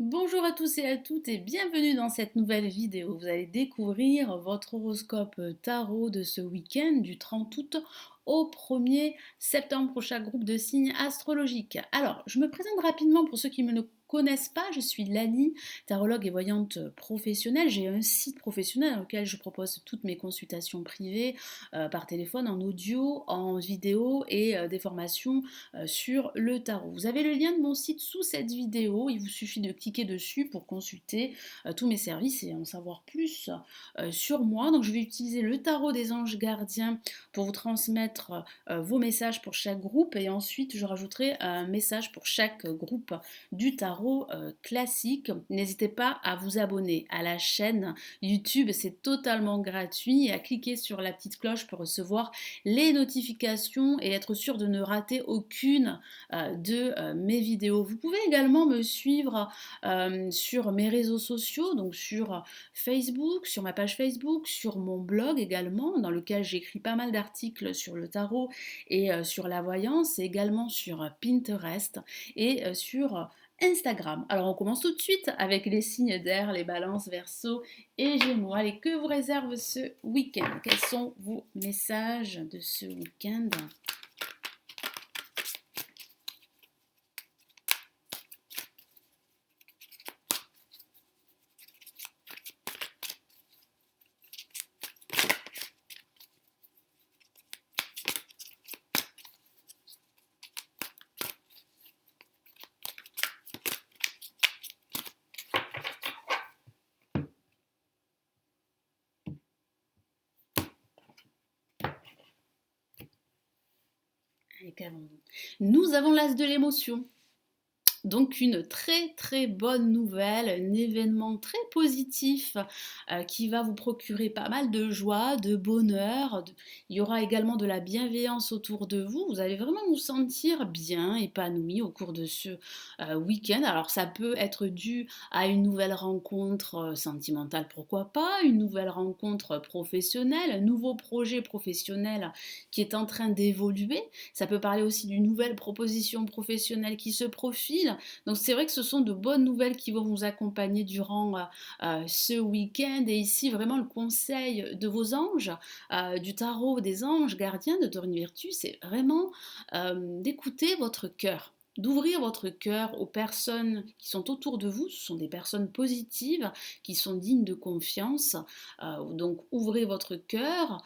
Bonjour à tous et à toutes et bienvenue dans cette nouvelle vidéo. Vous allez découvrir votre horoscope tarot de ce week-end du 30 août au 1er septembre pour chaque groupe de signes astrologiques. Alors, je me présente rapidement pour ceux qui ne me connaissent pas. Je suis Lali, tarologue et voyante professionnelle. J'ai un site professionnel dans lequel je propose toutes mes consultations privées par téléphone, en audio, en vidéo et des formations sur le tarot. Vous avez le lien de mon site sous cette vidéo, il vous suffit de cliquer dessus pour consulter tous mes services et en savoir plus sur moi. Donc je vais utiliser le tarot des anges gardiens pour vous transmettre vos messages pour chaque groupe et ensuite je rajouterai un message pour chaque groupe du tarot classique. N'hésitez pas à vous abonner à la chaîne YouTube, c'est totalement gratuit et à cliquer sur la petite cloche pour recevoir les notifications et être sûr de ne rater aucune de mes vidéos. Vous pouvez également me suivre sur mes réseaux sociaux, donc sur Facebook, sur ma page Facebook, sur mon blog également, dans lequel j'écris pas mal d'articles sur le tarot et sur la voyance, et également sur Pinterest et sur Instagram. Alors on commence tout de suite avec les signes d'air, les balances, verso et gémeaux. Allez, que vous réserve ce week-end? Quels sont vos messages de ce week-end? Allez, qu'avons-nous? Nous avons l'as de l'émotion. Donc une très très bonne nouvelle, un événement très positif qui va vous procurer pas mal de joie, de bonheur. Il y aura également de la bienveillance autour de vous. Vous allez vraiment vous sentir bien, épanoui au cours de ce week-end. Alors ça peut être dû à une nouvelle rencontre sentimentale, pourquoi pas, une nouvelle rencontre professionnelle, un nouveau projet professionnel qui est en train d'évoluer. Ça peut parler aussi d'une nouvelle proposition professionnelle qui se profile. Donc c'est vrai que ce sont de bonnes nouvelles qui vont vous accompagner durant ce week-end. Et ici, vraiment, le conseil de vos anges, du tarot des anges gardiens de Dorine Virtue, c'est vraiment d'écouter votre cœur, d'ouvrir votre cœur aux personnes qui sont autour de vous. Ce sont des personnes positives qui sont dignes de confiance. Donc ouvrez votre cœur,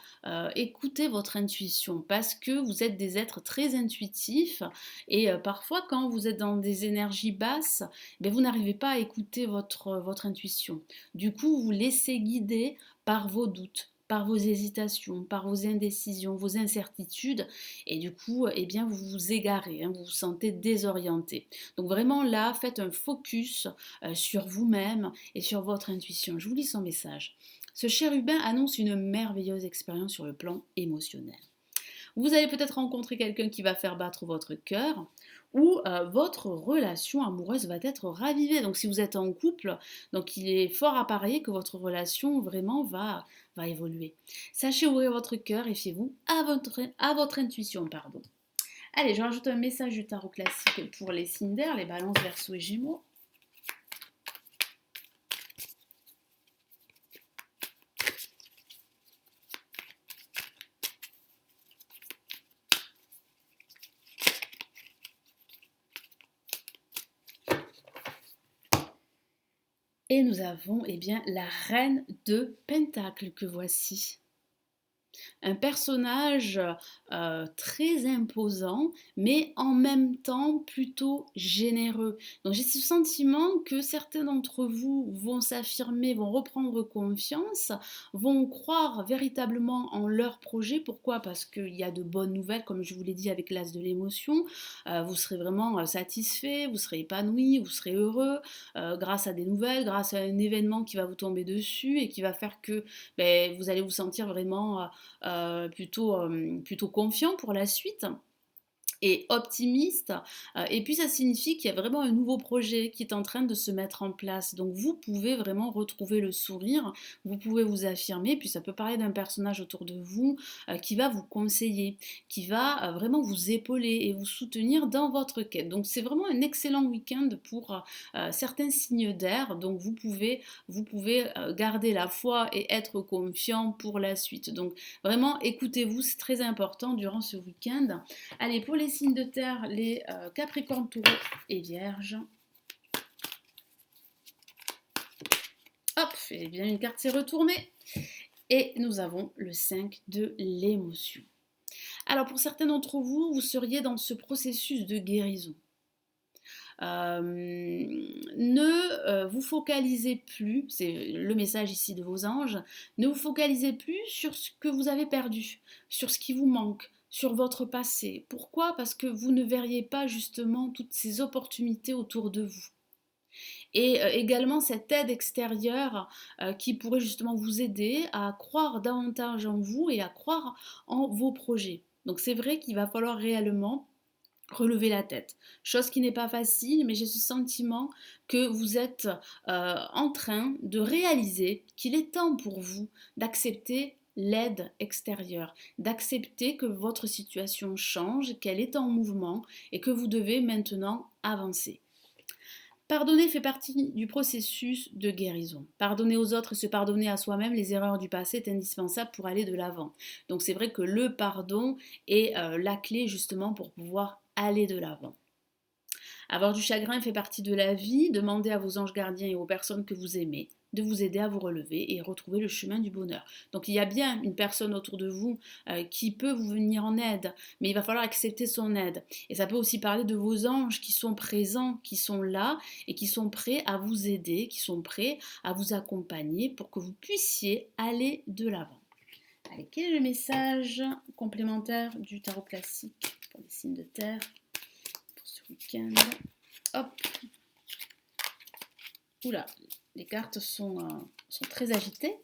écoutez votre intuition parce que vous êtes des êtres très intuitifs et parfois quand vous êtes dans des énergies basses, ben, vous n'arrivez pas à écouter votre intuition. Du coup, vous vous laissez guider par vos doutes, par vos hésitations, par vos indécisions, vos incertitudes, et du coup, eh bien, vous vous égarez, hein, vous vous sentez désorienté. Donc vraiment là, faites un focus sur vous-même et sur votre intuition. Je vous lis son message. Ce chérubin annonce une merveilleuse expérience sur le plan émotionnel. Vous allez peut-être rencontrer quelqu'un qui va faire battre votre cœur ou votre relation amoureuse va être ravivée. Donc si vous êtes en couple, donc il est fort à parier que votre relation vraiment va évoluer. Sachez ouvrir votre cœur et fiez-vous à votre intuition. Pardon. Allez, je rajoute un message du tarot classique pour les signes d'air, les balances, verso et gémeaux. Et nous avons eh bien, la reine de Pentacle que voici. Un personnage très imposant, mais en même temps plutôt généreux. Donc j'ai ce sentiment que certains d'entre vous vont s'affirmer, vont reprendre confiance, vont croire véritablement en leur projet. Pourquoi? Parce qu'il y a de bonnes nouvelles, comme je vous l'ai dit avec l'as de l'émotion. Vous serez vraiment satisfait, vous serez épanoui, vous serez heureux grâce à des nouvelles, grâce à un événement qui va vous tomber dessus et qui va faire que ben, vous allez vous sentir vraiment plutôt confiant pour la suite. et optimiste. Et puis ça signifie qu'il y a vraiment un nouveau projet qui est en train de se mettre en place. Donc vous pouvez vraiment retrouver le sourire, vous pouvez vous affirmer, puis ça peut parler d'un personnage autour de vous qui va vous conseiller, qui va vraiment vous épauler et vous soutenir dans votre quête. Donc c'est vraiment un excellent week-end pour certains signes d'air. Donc vous pouvez garder la foi et être confiant pour la suite. Donc vraiment écoutez-vous, c'est très important durant ce week-end. Allez, pour les signes de terre, les Capricornes, Taureaux et Vierges. Hop, et bien une carte s'est retournée. Et nous avons le 5 de l'émotion. Alors pour certains d'entre vous, vous seriez dans ce processus de guérison. Ne vous focalisez plus, c'est le message ici de vos anges, ne vous focalisez plus sur ce que vous avez perdu, sur ce qui vous manque, sur votre passé. Pourquoi? Parce que vous ne verriez pas justement toutes ces opportunités autour de vous. Et également cette aide extérieure qui pourrait justement vous aider à croire davantage en vous et à croire en vos projets. Donc c'est vrai qu'il va falloir réellement relever la tête. Chose qui n'est pas facile, mais j'ai ce sentiment que vous êtes en train de réaliser qu'il est temps pour vous d'accepter l'aide extérieure, d'accepter que votre situation change, qu'elle est en mouvement et que vous devez maintenant avancer. Pardonner fait partie du processus de guérison. Pardonner aux autres et se pardonner à soi-même les erreurs du passé est indispensable pour aller de l'avant. Donc c'est vrai que le pardon est la clé justement pour pouvoir aller de l'avant. Avoir du chagrin fait partie de la vie. Demandez à vos anges gardiens et aux personnes que vous aimez de vous aider à vous relever et retrouver le chemin du bonheur. Donc il y a bien une personne autour de vous qui peut vous venir en aide, mais il va falloir accepter son aide. Et ça peut aussi parler de vos anges qui sont présents, qui sont là et qui sont prêts à vous aider, qui sont prêts à vous accompagner pour que vous puissiez aller de l'avant. Allez, quel est le message complémentaire du tarot classique pour les signes de terre pour ce week-end? Hop. Oula, les cartes sont très agitées.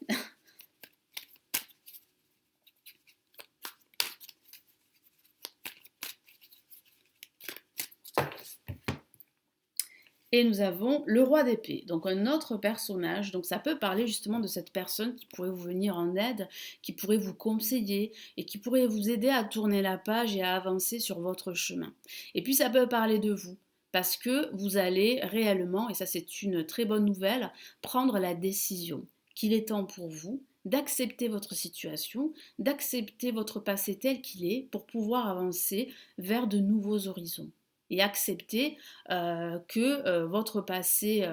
Et nous avons le roi d'épée, donc un autre personnage. Donc ça peut parler justement de cette personne qui pourrait vous venir en aide, qui pourrait vous conseiller et qui pourrait vous aider à tourner la page et à avancer sur votre chemin. Et puis ça peut parler de vous, parce que vous allez réellement, et ça c'est une très bonne nouvelle, prendre la décision qu'il est temps pour vous d'accepter votre situation, d'accepter votre passé tel qu'il est pour pouvoir avancer vers de nouveaux horizons et accepter que votre passé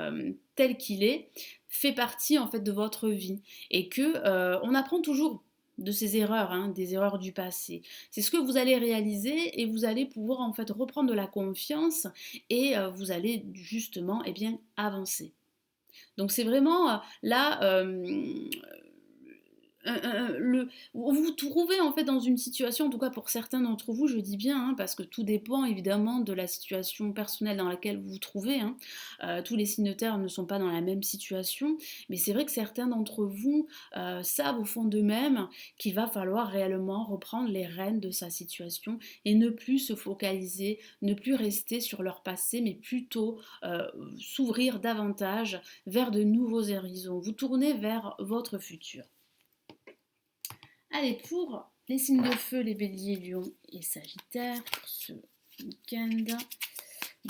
tel qu'il est fait partie en fait de votre vie et que on apprend toujours de ces erreurs, hein, des erreurs du passé. C'est ce que vous allez réaliser et vous allez pouvoir en fait reprendre de la confiance et vous allez justement bien avancer. Donc c'est vraiment là vous vous trouvez en fait dans une situation, en tout cas pour certains d'entre vous, je dis bien, hein, parce que tout dépend évidemment de la situation personnelle dans laquelle vous vous trouvez. Hein. Tous les signes de terre ne sont pas dans la même situation, mais c'est vrai que certains d'entre vous savent au fond d'eux-mêmes qu'il va falloir réellement reprendre les rênes de sa situation et ne plus se focaliser, ne plus rester sur leur passé, mais plutôt s'ouvrir davantage vers de nouveaux horizons. Vous tournez vers votre futur. Allez, pour les signes de feu, les béliers, lions et sagittaires, pour ce week-end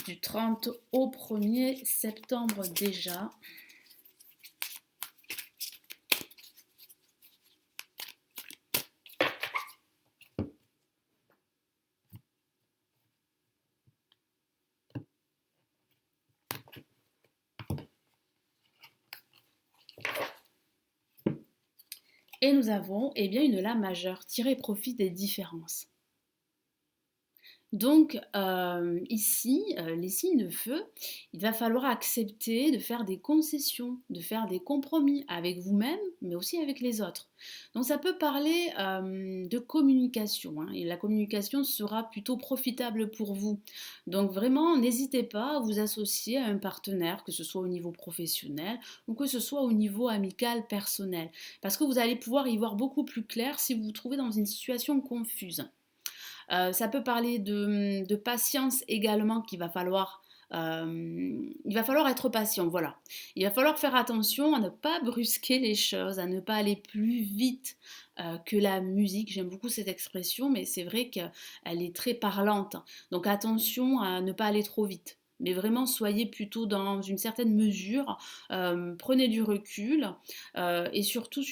du 30 au 1er septembre déjà. Et nous avons une lame majeure, tirer profit des différences. Donc ici, les signes de feu, il va falloir accepter de faire des concessions, de faire des compromis avec vous-même, mais aussi avec les autres. Donc ça peut parler de communication, hein, et la communication sera plutôt profitable pour vous. Donc vraiment, n'hésitez pas à vous associer à un partenaire, que ce soit au niveau professionnel ou que ce soit au niveau amical, personnel, parce que vous allez pouvoir y voir beaucoup plus clair si vous vous trouvez dans une situation confuse. Ça peut parler de patience également il va falloir être patient, voilà. Il va falloir faire attention à ne pas brusquer les choses, à ne pas aller plus vite que la musique. J'aime beaucoup cette expression, mais c'est vrai qu'elle est très parlante. Donc attention à ne pas aller trop vite. Mais vraiment, soyez plutôt dans une certaine mesure, prenez du recul et surtout,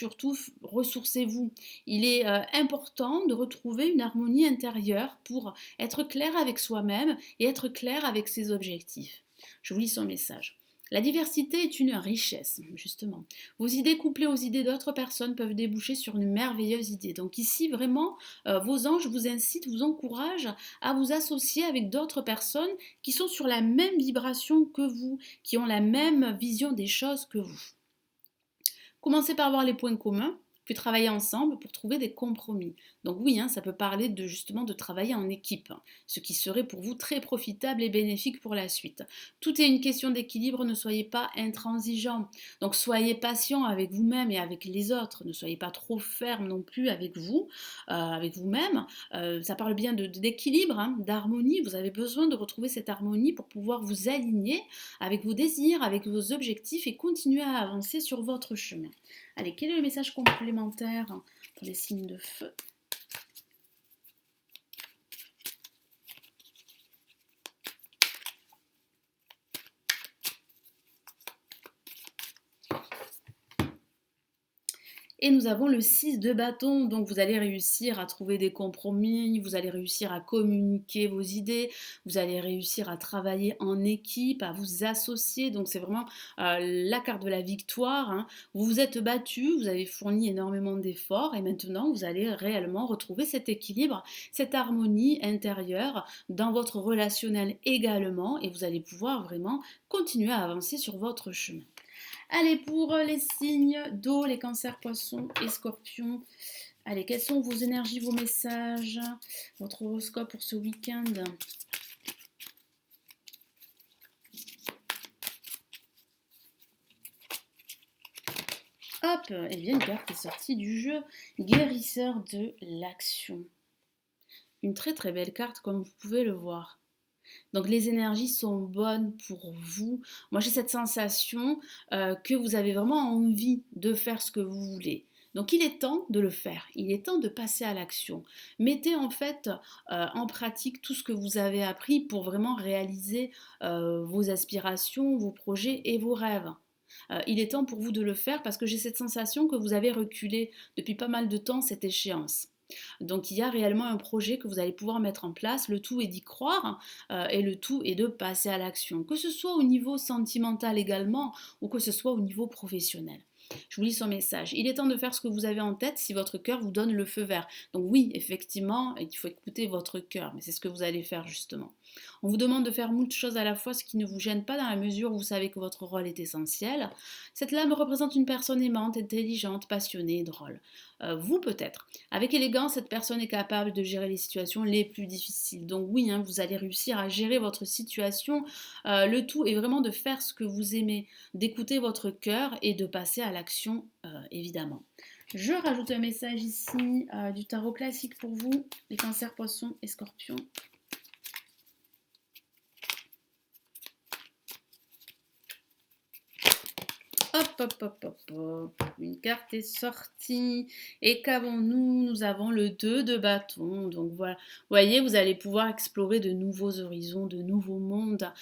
ressourcez-vous. Il est important de retrouver une harmonie intérieure pour être clair avec soi-même et être clair avec ses objectifs. Je vous lis son message. La diversité est une richesse, justement. Vos idées couplées aux idées d'autres personnes peuvent déboucher sur une merveilleuse idée. Donc ici, vraiment, vos anges vous incitent, vous encouragent à vous associer avec d'autres personnes qui sont sur la même vibration que vous, qui ont la même vision des choses que vous. Commencez par voir les points communs, puis travailler ensemble pour trouver des compromis. Donc oui, ça peut parler justement de travailler en équipe, ce qui serait pour vous très profitable et bénéfique pour la suite. Tout est une question d'équilibre, ne soyez pas intransigeant. Donc soyez patient avec vous-même et avec les autres, ne soyez pas trop ferme non plus avec vous, avec vous-même. Ça parle bien d'équilibre, d'harmonie. Vous avez besoin de retrouver cette harmonie pour pouvoir vous aligner avec vos désirs, avec vos objectifs et continuer à avancer sur votre chemin. Allez, quel est le message complémentaire pour les signes de feu? Et nous avons le 6 de bâton, donc vous allez réussir à trouver des compromis, vous allez réussir à communiquer vos idées, vous allez réussir à travailler en équipe, à vous associer, donc c'est vraiment la carte de la victoire. Vous vous êtes battu, vous avez fourni énormément d'efforts et maintenant vous allez réellement retrouver cet équilibre, cette harmonie intérieure dans votre relationnel également et vous allez pouvoir vraiment continuer à avancer sur votre chemin. Allez, pour les signes d'eau, les cancers, poissons et scorpions. Allez, quelles sont vos énergies, vos messages, votre horoscope pour ce week-end? Hop, et bien une carte est sortie du jeu, guérisseur de l'action. Une très très belle carte comme vous pouvez le voir. Donc les énergies sont bonnes pour vous. Moi j'ai cette sensation que vous avez vraiment envie de faire ce que vous voulez. Donc il est temps de le faire, il est temps de passer à l'action. Mettez en fait en pratique tout ce que vous avez appris pour vraiment réaliser vos aspirations, vos projets et vos rêves. Il est temps pour vous de le faire parce que j'ai cette sensation que vous avez reculé depuis pas mal de temps cette échéance. Donc il y a réellement un projet que vous allez pouvoir mettre en place. Le tout est d'y croire et le tout est de passer à l'action, que ce soit au niveau sentimental également ou que ce soit au niveau professionnel. Je vous lis son message. Il est temps de faire ce que vous avez en tête si votre cœur vous donne le feu vert. Donc oui, effectivement, il faut écouter votre cœur, mais c'est ce que vous allez faire justement. On vous demande de faire moult choses à la fois, ce qui ne vous gêne pas dans la mesure où vous savez que votre rôle est essentiel. Cette lame représente une personne aimante, intelligente, passionnée, drôle. Vous peut-être. Avec élégance, cette personne est capable de gérer les situations les plus difficiles. Donc oui, vous allez réussir à gérer votre situation. Le tout est vraiment de faire ce que vous aimez, d'écouter votre cœur et de passer à l'action, évidemment. Je rajoute un message ici du tarot classique pour vous, les cancers, poissons et scorpions. Hop. Une carte est sortie. Et qu'avons-nous? Nous avons le 2 de bâton. Donc voilà, vous voyez, vous allez pouvoir explorer de nouveaux horizons, de nouveaux mondes,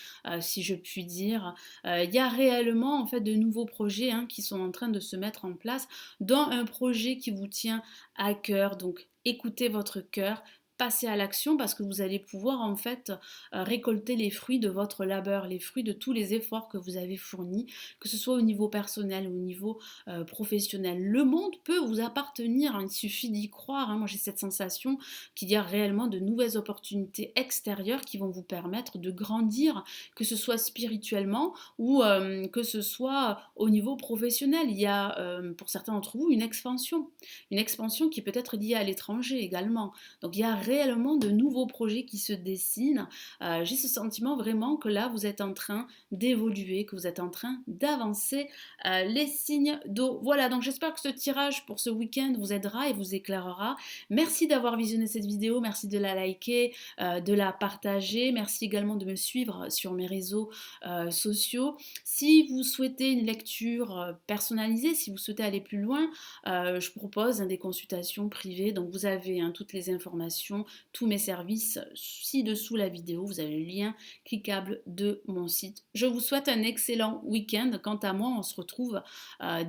si je puis dire. Il y a réellement en fait de nouveaux projets qui sont en train de se mettre en place dans un projet qui vous tient à cœur. Donc écoutez votre cœur. Passez à l'action parce que vous allez pouvoir en fait récolter les fruits de votre labeur, les fruits de tous les efforts que vous avez fournis, que ce soit au niveau personnel ou au niveau professionnel. Le monde peut vous appartenir, il suffit d'y croire. Moi j'ai cette sensation qu'il y a réellement de nouvelles opportunités extérieures qui vont vous permettre de grandir, que ce soit spirituellement ou que ce soit au niveau professionnel. Il y a pour certains d'entre vous une expansion qui peut être liée à l'étranger également. Donc il y a réellement de nouveaux projets qui se dessinent. J'ai ce sentiment vraiment que là, vous êtes en train d'évoluer, que vous êtes en train d'avancer. Les signes d'eau. Voilà, donc j'espère que ce tirage pour ce week-end vous aidera et vous éclairera. Merci d'avoir visionné cette vidéo, merci de la liker, de la partager. Merci également de me suivre sur mes réseaux sociaux. Si vous souhaitez une lecture personnalisée, si vous souhaitez aller plus loin, je propose des consultations privées. Donc vous avez toutes les informations, tous mes services ci-dessous la vidéo. Vous avez le lien cliquable de mon site. Je vous souhaite un excellent week-end. Quant à moi, on se retrouve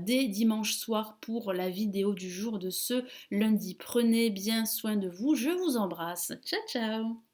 dès dimanche soir pour la vidéo du jour de ce lundi. Prenez bien soin de vous. Je vous embrasse. Ciao, ciao!